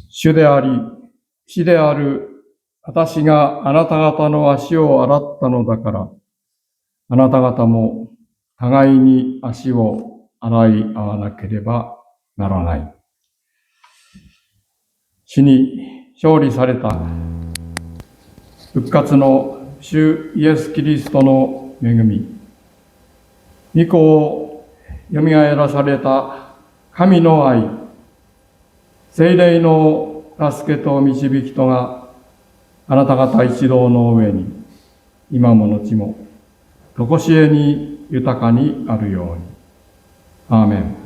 主であり、死である私があなた方の足を洗ったのだから、あなた方も互いに足を洗い合わなければならない。死に勝利された復活の主イエス・キリストの恵み、御子をよみがえらされた神の愛、聖霊の助けと導きとがあなた方一同の上に今も後もとこしえに豊かにあるように。アーメン。